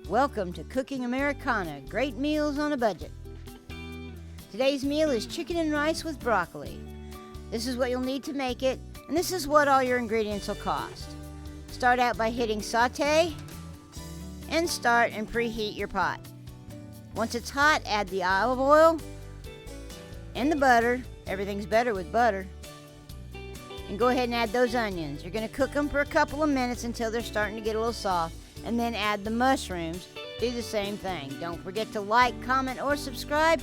Welcome to Cooking Americana, great meals on a budget. Today's meal is chicken and rice with broccoli. This is what you'll need to make it, and this is what all your ingredients will cost. Start out by hitting Sauté, and start and preheat your pot. Once it's hot, add the olive oil and the butter. Everything's better with butter. And go ahead and add those onions. You're going to cook them for a couple of minutes until they're starting to get a little soft, and then add the mushrooms. Do the same thing. Don't forget to like, comment, or subscribe.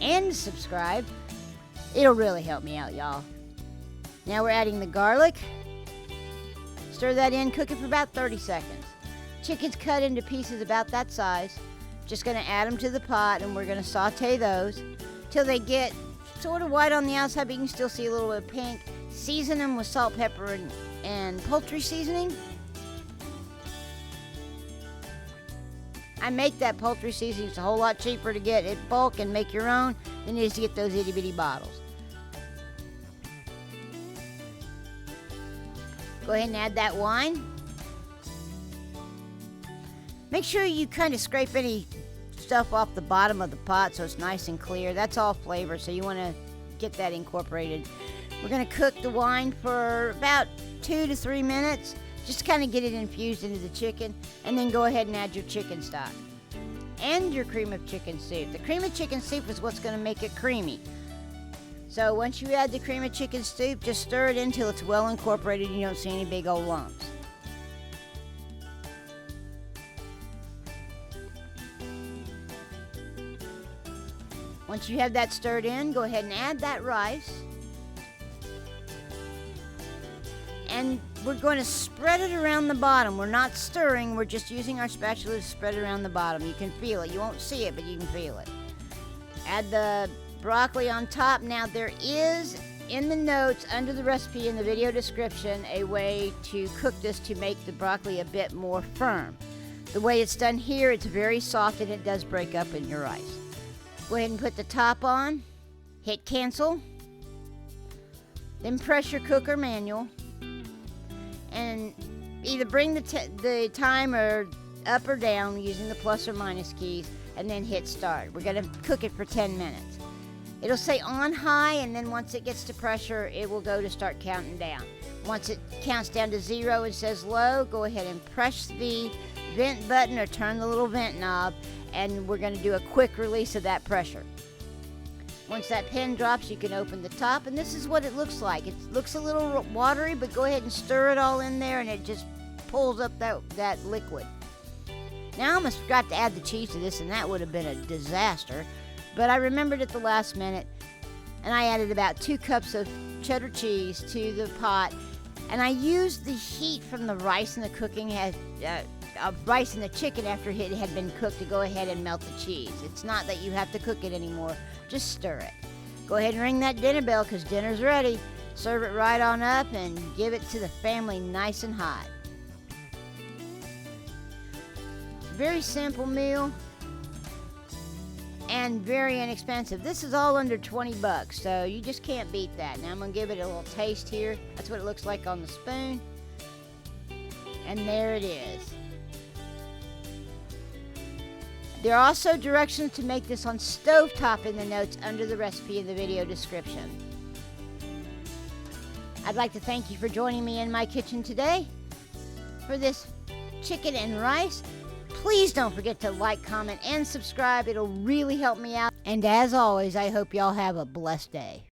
And subscribe. It'll really help me out, y'all. Now we're adding the garlic. Stir that in, cook it for about 30 seconds. Chicken's cut into pieces about that size. Just going to add them to the pot, and we're going to saute those till they get sort of white on the outside, but you can still see a little bit of pink. Season them with salt, pepper, and poultry seasoning. I make that poultry seasoning. It's a whole lot cheaper to get it bulk and make your own than it is to get those itty bitty bottles. Go ahead and add that wine. Make sure you kind of scrape any stuff off the bottom of the pot so it's nice and clear. That's all flavor, so you want to get that incorporated. We're going to cook the wine for about 2 to 3 minutes. Just kind of get it infused into the chicken, and then go ahead and add your chicken stock and your cream of chicken soup. The cream of chicken soup is what's going to make it creamy. So once you add the cream of chicken soup, just stir it until it's well incorporated and you don't see any big old lumps. Once you have that stirred in, go ahead and add that rice. And we're going to spread it around the bottom. We're not stirring, we're just using our spatula to spread it around the bottom. You can feel it. You won't see it, but you can feel it. Add the broccoli on top. Now there is, in the notes under the recipe in the video description, a way to cook this to make the broccoli a bit more firm. The way it's done here, it's very soft and it does break up in your rice. Go ahead and put the top on. Hit cancel. Then press your cooker manual. And either bring the timer up or down using the plus or minus keys, and then hit start. We're going to cook it for 10 minutes. It'll say on high, and then once it gets to pressure, it will go to start counting down. Once it counts down to 0 and says low, go ahead and press the vent button or turn the little vent knob, and we're going to do a quick release of that pressure. Once that pin drops, you can open the top, and this is what it looks like. It looks a little watery, but go ahead and stir it all in there, and it just pulls up that liquid. Now, I almost forgot to add the cheese to this, and that would have been a disaster, but I remembered at the last minute, and I added about 2 cups of cheddar cheese to the pot, and I used the heat from the rice and the cooking rice and the chicken after it had been cooked to go ahead and melt the cheese. It's not that you have to cook it anymore. Just stir it. Go ahead and ring that dinner bell because dinner's ready. Serve it right on up and give it to the family nice and hot. Very simple meal and very inexpensive. This is all under 20 bucks, so you just can't beat that. Now I'm going to give it a little taste here. That's what it looks like on the spoon. And there it is. There are also directions to make this on stovetop in the notes under the recipe in the video description. I'd like to thank you for joining me in my kitchen today for this chicken and rice. Please don't forget to like, comment, and subscribe. It'll really help me out. And as always, I hope y'all have a blessed day.